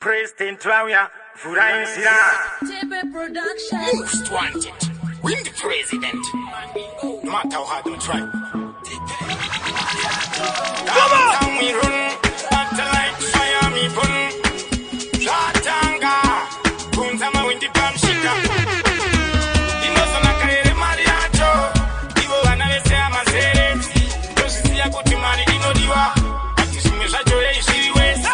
President Claudia, Furainsia. Most wanted. Win the president. No matter how hard we try. Downtown we run. After like fire me burn. Shatanga. Kunzama win the palm shika. Inoso na kaere mariacho. Ivo wanawese amazere. Tosisi ya kuti mari inodiwa. Atisime shacho ya ishiriwesi.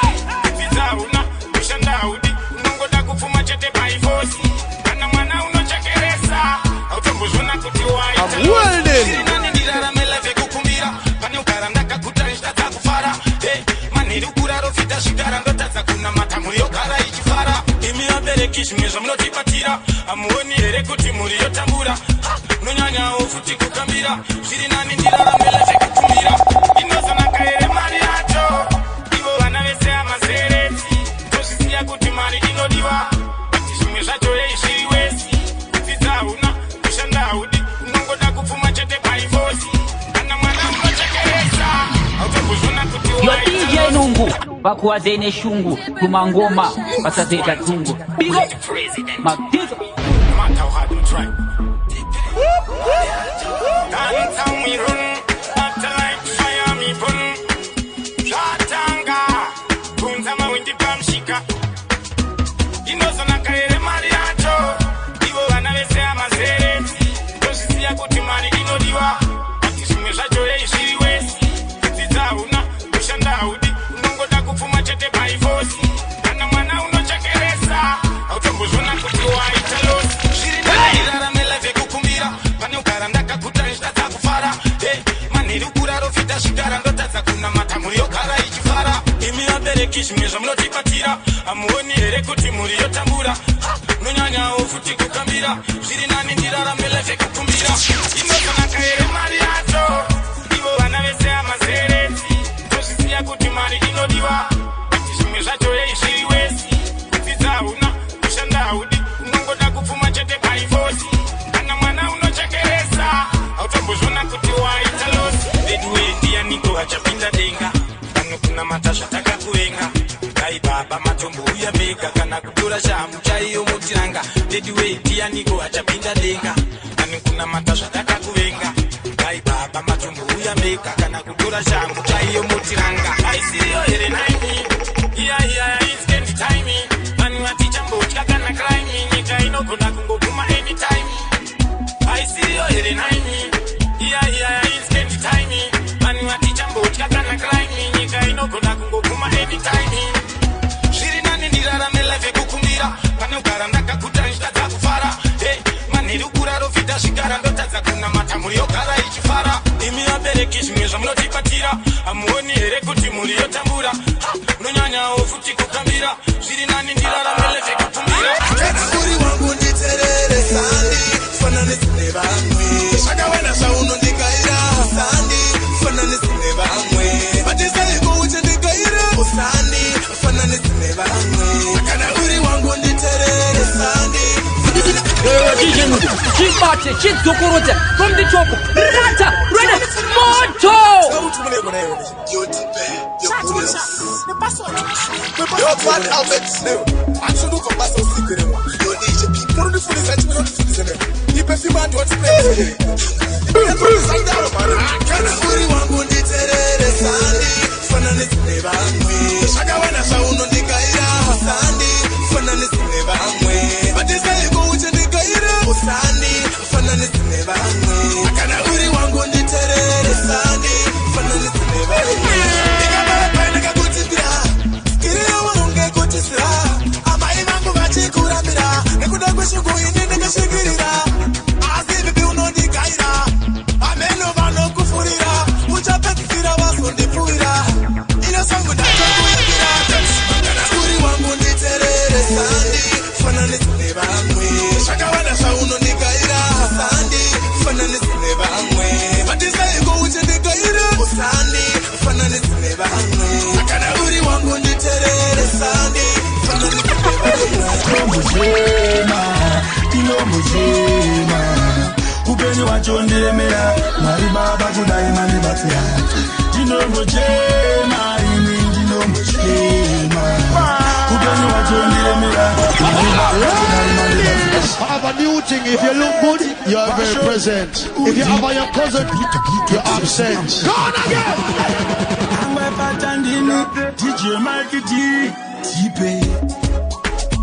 Pizza una. Ushanda udi. Unongoda kufuma chete by force. Kana mwana unochekeresa. Autombozona kuti waita. Well then. Kishimeza mnotipatira amuoni ere kuti muri yotambura nonyanya ofuti kukambira zviri nani ndirara mbele kukumira inozana kaere mari yacho ivo vana vese amazereti tozviziya kuti mari inodiwa kuti zvimwe zvacho yeizviri wesi kudzidza una kushanda haudi unongoda kupfuma chete paifosi kana mwana unochekeresa autombozona kuti DJ Nungu vakuwazene shungu kumangoma pasazeta tungu bigo magdizo no matter how hard we try. Downtown we run, after like fire me burn. Shatanga, kunzama windi pamshika. Inozona kaere mari yacho, ivo vana vese amazereti. Tozviziya kuti mari inodiwa, kuti zvimwe zvacho yeizviri wesi. Kudzidza una, kushanda haudi, unongoda kupfuma chete by force. Kana mwana unochekeresa, autombozona kuti waita losi. Zviri nani raramela vekukumbira, pane ugara ndakaguta nditadza kufara. Manheri ukura rofita zvigara ndotadza kunamata muri yogara ichifara. Imi vabereki zvimwe zvamunotipatira, hamuoni here kuti muri yotambura. Nonyanyawo futi kukambira, zviri nani ndiraramela vekukumbira. Inozona kaere mari yacho, ivo vana vese amazereti. Tozviziya kuti mari inodiwa, kuti zvimwe zvacho yeizviri wesi. Kudzidza una, kushanda haudi, unongoda kupfuma chete paifosi. Kana mwana unochekeresa, autombozona kuti waita losi. Bedwe ndianiko achapinda denga, pano kunamata zvatakakuvenga. Dai baba matombo uya mega, kana kutora shamu chaiyo mutiranga. Bedwe ndianiko achapinda denga, pano kunamata zvatakakuvenga. Dai baba matombo uya mega, kana kutora shamu chaiyo mutiranga. I see you here naimi, iya it's candy timing. Manu aticha mbotka kana crime, nyika inogona kungoguma anytime. I see you here naimi, iya it's candy timing. Manu aticha mbotka kana crime, nyika inogona kungoguma anytime. Zviri nani ndiraramela vekukumbira, pane ugara ndakaguta nditadza kufara. Manheri ukura rofita zvigara ndotadza kunamata muri yogara ichifara. Imi vabereki zvimwe zvamunotipatira, hamuoni here kuti muri yotambura. Nonyanyawo futi kukambira, zviri nani ndiraramela vekukumbira. Uri wangu nditerere sandi, fananisi nevamwe. Zvakawanda zvaunondikaira sandi, fananisi nevamwe. Matisaiko uchandikaira sandi, fananisi nevamwe. Kana uri wangu nditerere sandi. chibate chidzokorota from the top rata rana moto Upeni wachondemera Mari baba kudai mani batia Jino mojema Ini jino mojema I have a new thing. If you look good, you are very present. If you have your cousin, you're absent. Go on again. I'm my patandino, DJ Mikey T, T-Pay.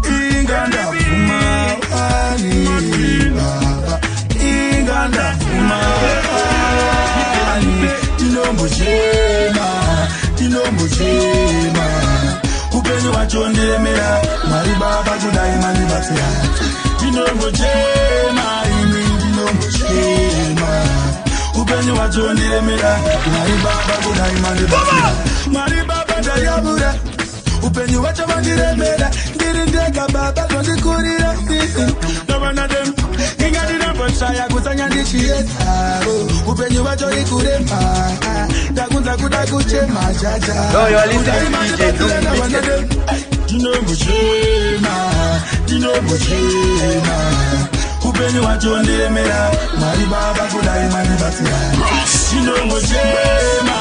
Inganda Puma, Inganda Puma, Tinombo Jema, Upeni wachonde mea, Maribaba kudai manibatia. Tinombo Jema, Tinombo Jema, Upeni wachonde mea, Maribaba kudai manibatia. Maribaba dayabura, Upeni wachonde mea, Dirindega baba kondi kurira. No one of them, Inga dina bonsaya kusanya nishieta. Upeni wachonde kurema. No, you're listening to DJ Tinombo Jema, Upeni wachonde mea, Maribaba kudai manibatia. Tinombo Jema,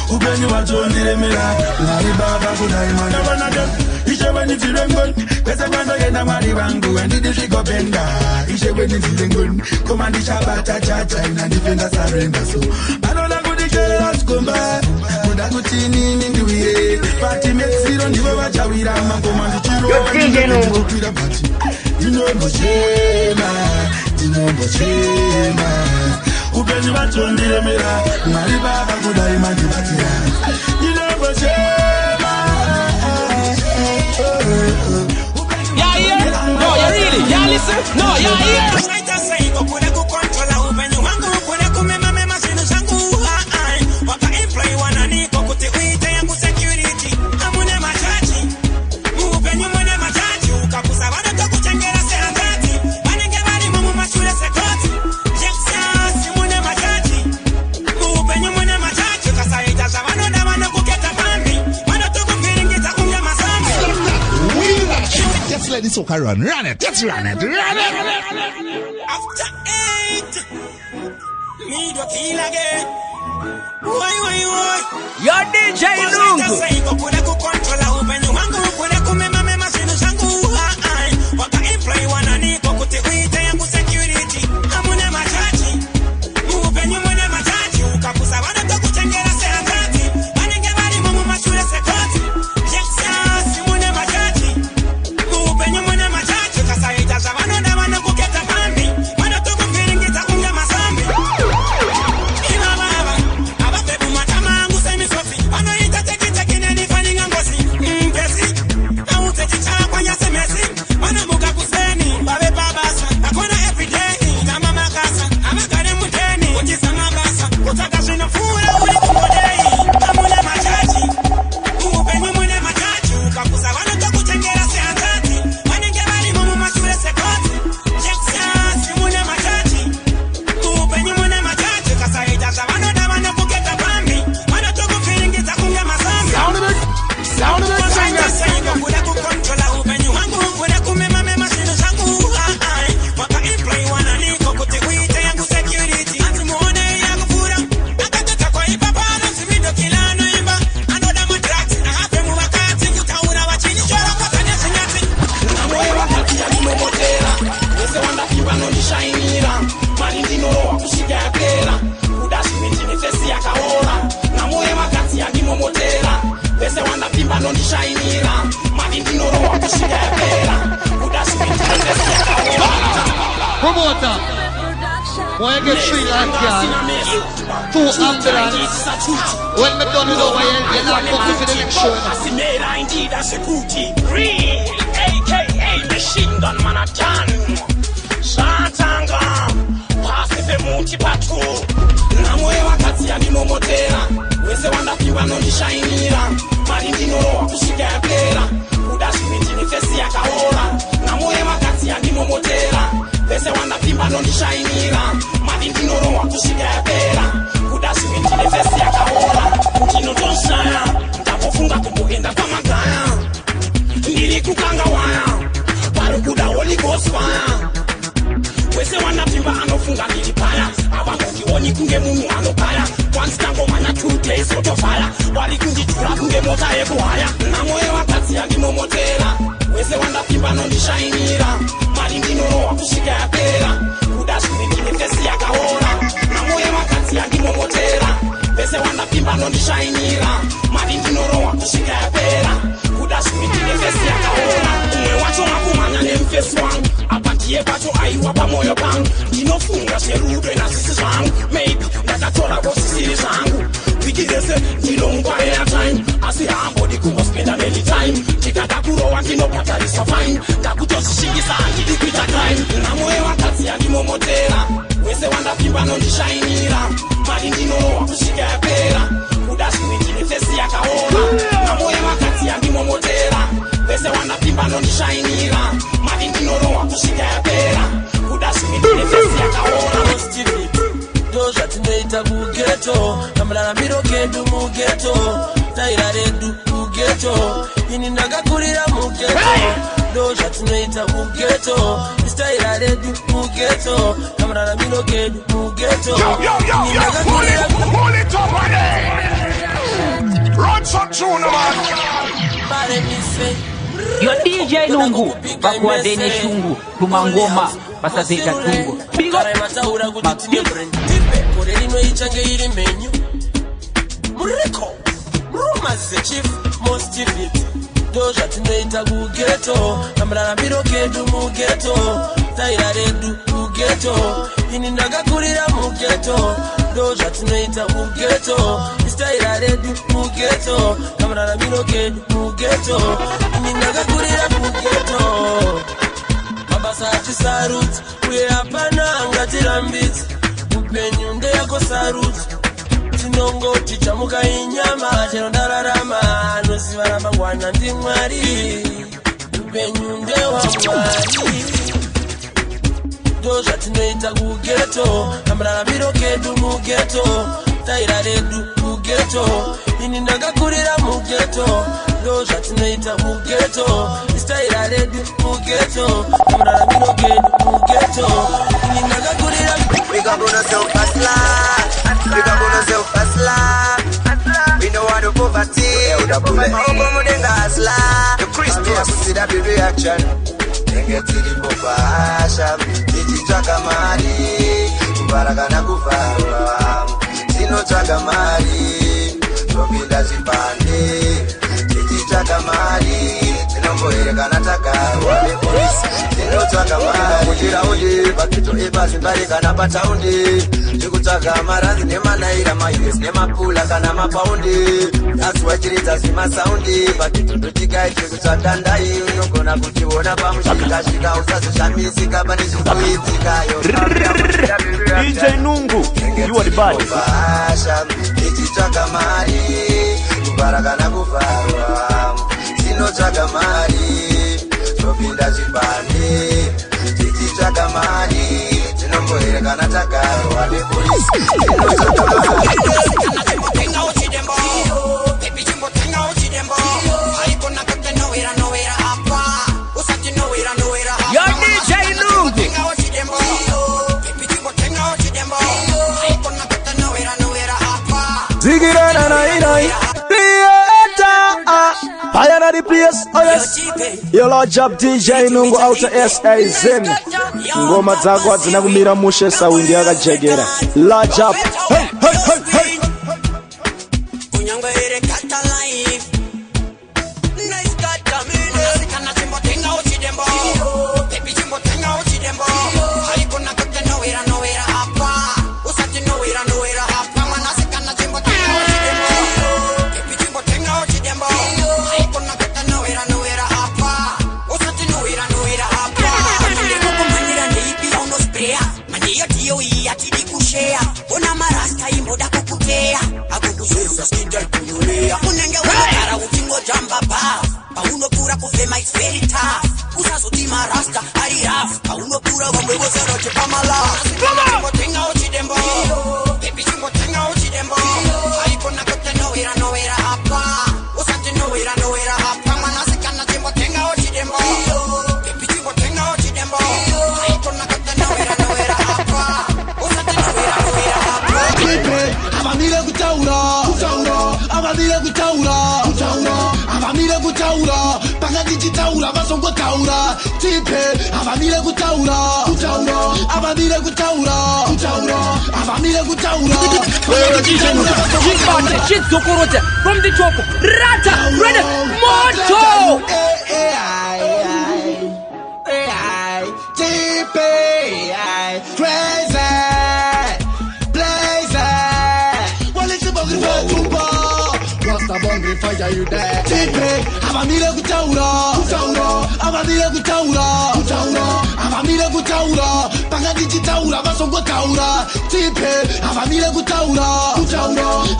Upeni wachonde mea, Maribaba kudai manibatia. Ishe weni tirengun, pesa kwando yenda maribangu, and did she go benda. Ishe weni tirengun, commandisha bata chacha, ina defenda surrender so. Anola kudi keras kumba, kuda kutini ninduye. Party make zero, niwe wachawira, mango chiro. Yo DJ Nungu. Tinombo Jema, Upeni wachonde mea, Maribaba kudai manibatia. Tinombo Jema. Yeah, yeah. No, you really. Yeah, listen. No, yeah, yeah. Let this soca run it, let's run it. After 8, me do kill again. Why? Your DJ Nungu. Promoter, when you get Sri Lanka, 2 ambulance. When me done with over here, you're not coming for the election. Indeed, a security. Real, aka machine gun manatan. Shatanga, pass the multi patrol. Namoe wakati ya nimo motera. Wese wanda piwa no nishainira. Marindi no wakushika ya plera. Kudashi mitini fesi ya kaola. Namoe wakati ya nimo motera. Wese wanda piwa no nishainira. Marindi no wakushika ya plera. Kudashi mitini fesi ya kaola. Kutino tonshaya. Ndapofunga kumbuhenda kwa magaya. Ndiri kukanga waya. Barukuda Holy Ghost fire. Wese wanda piwa anofu funga nilipala avangokioni kunge munhu anopala once tangomanya 2 days otofala wari kunditura kunge mota yekuhaya namoyo wakadzi yandimomotera wese wandapimba nondishainira mari ndinorohwa kusvika yapera kuda zvimwe ndine fesi yakaora namoyo wakadzi yandimomotera wese wandapimba nondishainira mari ndinorohwa kusvika yapera kuda zvimwe ndine fesi yakaora umwe wacho makumhanya nemufesi wangu apa ndiye pacho aiwa pamoyo pangu ndinofunga zverudo nazvisi zvangu maybe ndakatora kosisiri zvangu wiki rese ndinongwarera time asi haambodi kungospenda many time ndikada kurowa ndinobhatariswa fine ndakutozvishingisa handidi kuita crime namoyo wakadzi yandimomotera wese wandapimba nondishainira mari ndinorohwa kusvika yapera kuda zvimwe ndine fesi yakaora namoyo wakadzi yandimomotera wese wandapimba nondishainira mari ndinorohwa kusvika yapera kuda zvimwe ndine fesi yakaora ndo zvatinoita kugeto kamararamiro kedu mugeto taira redu mugeto ini ndakakurira mugeto ndo zvatinoita kugeto taira redu mugeto kamararamiro kedu mugeto ini ndakakurira Yo DJ Nungu bakwa dene shungu kumangoma basazeta tungo bigo kore rinoichange iri menyu muriko murumaze chief most fit ndo zvatinoita kugeto kamararamiro kedu mugeto taira redu mugeto ini ndakakurira mugeto ndo zvatinoita kugeto taira redu mugeto kamararamiro kedu mugeto ini ndakakurira mugeto mabasa atisarudzi uye hapana angatirambidzi upenyu ndeyako sarudzi tinongoti chamuka inyama chero ndararama anoziva ramangwana ndimwari upenyu ndewamwari ndo zvatinoita kugeto kamararamiro kedu mugeto taira redu mugeto ini ndakakurira mugeto ndo zvatinoita mugeto taira redu mugeto kamararamiro kedu mugeto ini ndakakurira we gon' burn ourselves fast life. We gon' burn ourselves fast life. We know how to poverty. My home then hustler. The Christmas see that big reaction. Then get to the bofasha. Titi chaka mari. Kubaraka na kufarwa. Sino chaka mari. Tobila zipande. Titi chaka mari. Tinomboere kana takarwa. Tinotsvaka mari kuchiraundi pakito epazimbari kana pataundi tikutsvaga maranzi nemanaira maus nemapula kana mapaundi asiwachiridza zimasaundi pakito ndotikai tikutsvaga ndai unogona kutiona pamusvikasvika usazosvamisika pane zvikuidzikayo DJ Nungu, you are the baddest. tichitsvaga mari kuvhara kana kuvharwa tinotsvaga mari topinda zvibande tichitsvaga mari tinombohere kana tagarwa nepolisi Yo DJ Nungu Zigirana nai Fire at the place, oh yes. Yo Lord Job DJ Nungu out to SA Zen. Ngoma zako zina kumira mushe sawindi yakajegera. Lord Job. Hey, hey, hey, hey. avamire kutaura avamire kutaura pakati chitaura vasongotaura tipe avamire kutaura avamire kutaura avamire kutaura shit zokorota from the top rata ready moto tipe crazy blaze wale sibogri wetumba rasta bongri fire you there tipe avamire kutaura avamire kutaura avamire kutaura pakati chitaura vasongotaura tipe avamire kutaura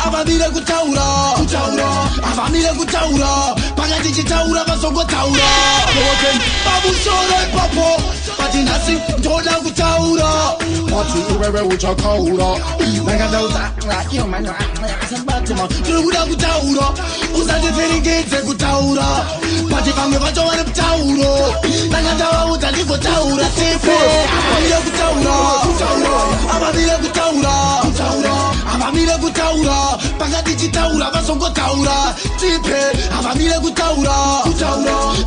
avamire kutaura avamire kutaura pakati chitaura vasongotaura babu soro papo patinasi ndoda kutaura pati wewe uchakaura nangandauza yo man sabatima turuda kutaura usadeferingeze kutaura pati pamwe vacho vari kutauro nangandawa utandi kutaura tipe avamire kutaura avamire kutaura avamire kutaura pakati chitaura vasongotaura tipe avamire kutaura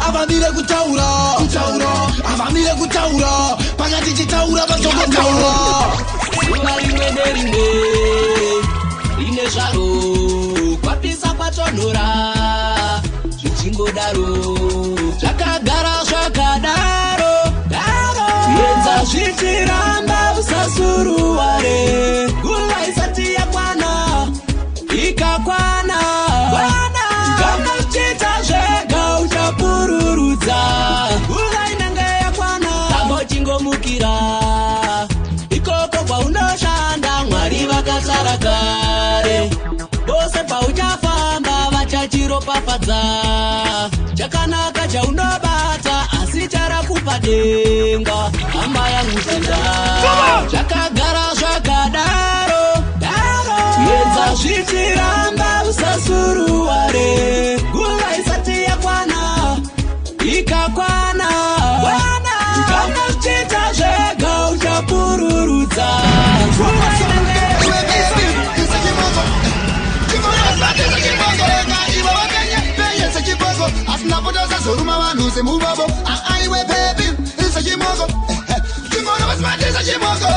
avamire kutaura avamire kutaura pakati chitaura vasongotaura ine zvaro kwapisa kwatonhora zvichingodaro zvakagara zvakadaro yenza zvichiramba usasuruware nguva isati yakwana ikakwana kana uchiita zvega uchapururudza nguva inenge yakwana tambo chingomukira ikoko kwaunoshanda mwari vakasara kare vose pauchafamba vachachiropafadza chakanaka chaunobata asi charakupa denga hama yangu senda zvakagara zvakadaro yenza zvichiramba usasuruware nguva isati yakwana ikakwana kana uchiita zvega uchapururudza asinapotoza zoruma vanhu semuvavo aiwe pepi sechimoko chimono vasimatisa chimoko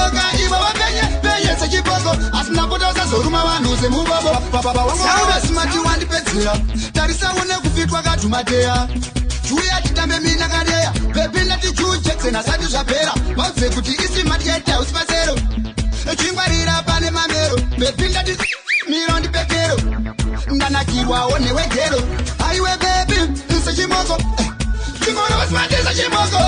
ivo vapenye sechipoko asinapotoza zoruma vanhu semuvavo vasimati wandipedzera tarisaone kufitwa kadhumateya juya titambe mina kadeya pepi ndati juu jackson asati zvapera vaudze kuti isimatyeta usipasero chingwarira pane mamero pepi ndati miro ndipekero ndanakirwawo newegero aiwe bebi sechimoko chimono vasimatisa chimoko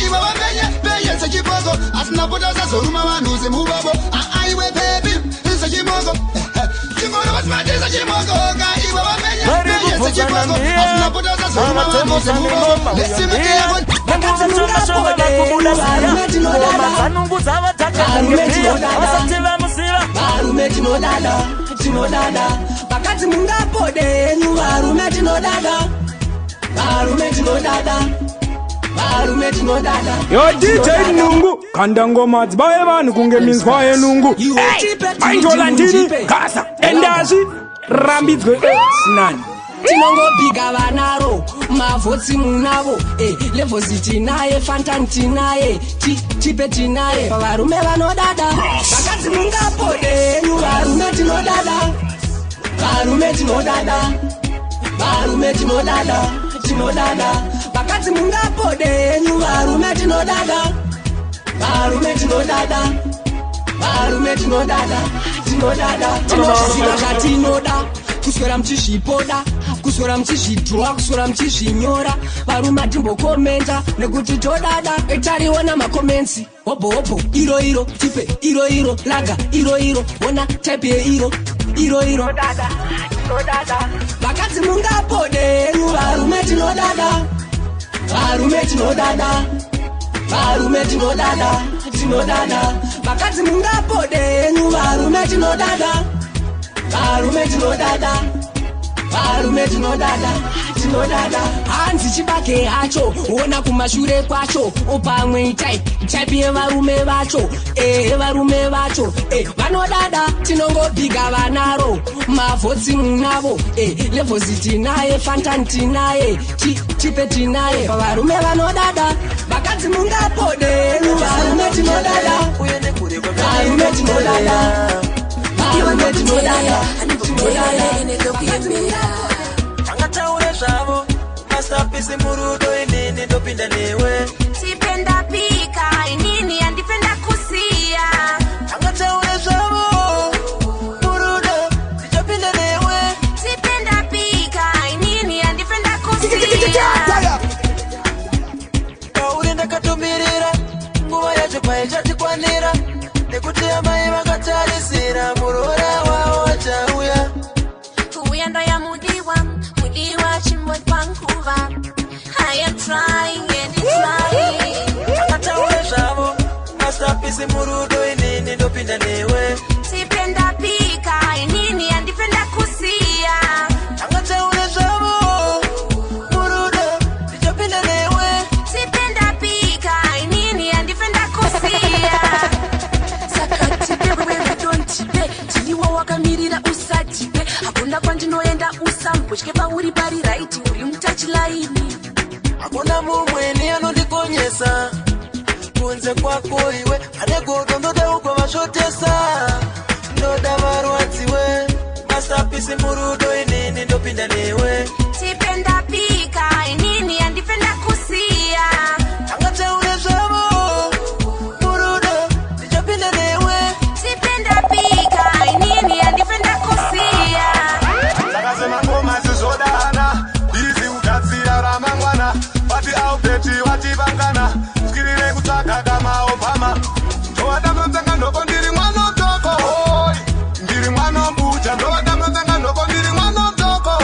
ivo vapenye sechipoko asinapotoza zoruma vanhu semuvavo aiwe bebi sechimoko chimono vasimatisa chimoko ivo vapenye sechipoko asinapotoza zoruma vanhu semuvavo lesimekeavo varume tinodada pakati mungapode yenyu varume tinodada yo DJ Nungu kanda ngoma dzibaye vanhu kunge minzwa yenungu aindola ndini kasa endazi rambidzwe sinani tinongobiga vanaro mavhotsi munavo levhosi tinaye fantani tinaye tipe tinaye pavarume vanodada vakadzi mungapode yenyu varume tinodada vakadzi mungapode yenyu varume tinodada tinozviziva zvatinoda kuswera muchizvipoda kuswera muchizvidhrowa kuswera muchizvinyora varume atimbokomenta nekuti todada etariona makomensi hobho iro tipe iro laga iro ona type yeiro vakadzi mungapode yenyu varume tinodada vakadzi mungapode yenyu varume tinodada tinodada hanzi chibake hacho ona kumashure kwacho opamwe type yevarume vacho varume vacho vanodada tinongobiga vanaro mavhotsi munavo levosi tinaye fantan tinaye tipe tinaye varume vanodada vakadzi mungapode varume tinodada varume tinodada varume tinodada angataure zvavo masterpiece murudo inini ndopinda newe tipenda pika inini handipenda kusiya angataure zvavo murudo ndichopinda newe tipenda pika inini handipenda kusiya pauri ndakatomirira nguva yacho paichatikwanira nekuti amai vakatarisira murora wavo chauya kuuya ndoyamudiwa chimwe panguva I am trying and trying akataure zvavo masterpiece murudo inini ndopinda newe tipenda pika inini handipenda kusiya angataure zvavo murudo ndichopinda newe tipenda pika inini handipenda kusiya saka tipe wewe dontipe tiniwa wakamirira usatipe hakuna kwandinoenda usambotye pauri pari raiti uri mutachilaini hakuna mumweni anondikonyesa kunze kwako iwe ane godo ndoda ugovashotesa ndoda varwadziwe masterpiece murudo inini ndopinda newe tipenda pika inini handipenda kusiya angataure zvavo murudo ndichopinda newe tipenda pika inini handipenda kusiya Zakazemangoma zizodana bizi ugatsira ramangwana vati aubeti vativangana skirire kutsvaga kama obama ndovatamotsenga nhoko ndiri mwana mutoko ndiri mwana mbuja ndovatamotsenga nhoko ndiri mwana mutoko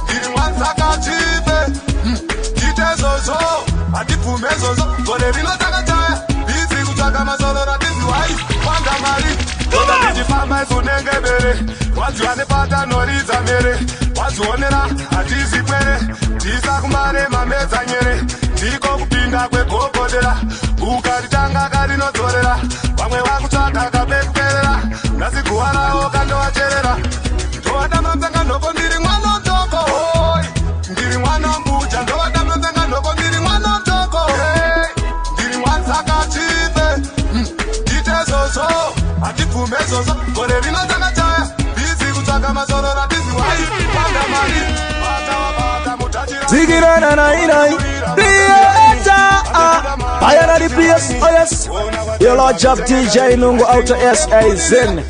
ndiri mwanzakachipe ndite zozo hatibvume zozo gore rino takachaya bizi kutsvaga masoro ratiziwai wanga mari oda ndichifamba izonengebere wadziwa nepata noridza mere wadzionera hatizi kwere ndisakumare mamedza nyere ndiko kupinda kwegogodera ukaritanga karinodzorera vamwe vakutsvaga kabekuperera nhasi guva ravo kandovacherera ndovatamotsenga nhoko ndiri mwana mutoko ndiri mwana mbuja ndovatamotsenga nhoko ndiri mwana mutoko ndiri mwanzakachipe ndite zozo hatibvume zozo gore rino takachaya bizi kutsvaga masoro ratiziwai wanga mari vatavabata mutachira Zigirana nainai Theater Bayana the place, oh yes Your Lord Job DJ Nungu Auto SA Zen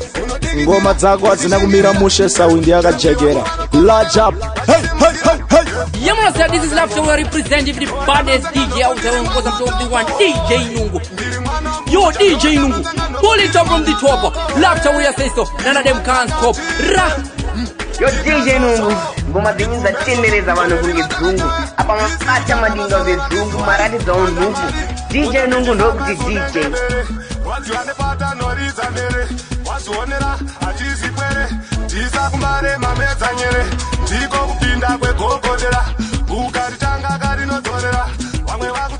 Ngoma dzako hadzina kumira mushe saundi yakajegera Lord Job Hey, hey, hey, hey Yeah, man, sir, this is Love Show representing the baddest DJ out there because I'm talking to one DJ Nungu. Yo, DJ Nungu, pull it up from the top. Love Show, you say so. None of them can't stop. Ra! Yo, DJ Nungu, ngoma zinyiza tendereza vanhu kungedzungu apa mabata madinga vezungu maradi dzaunhuku DJ Nungu ndokuti DJ wadziwa nepata noridza mere wazionera hatizi kwere ndisakumbare mamedza nyere ndiko kupinda kwegogodera ukaritanga karinodzorera vamwe vaku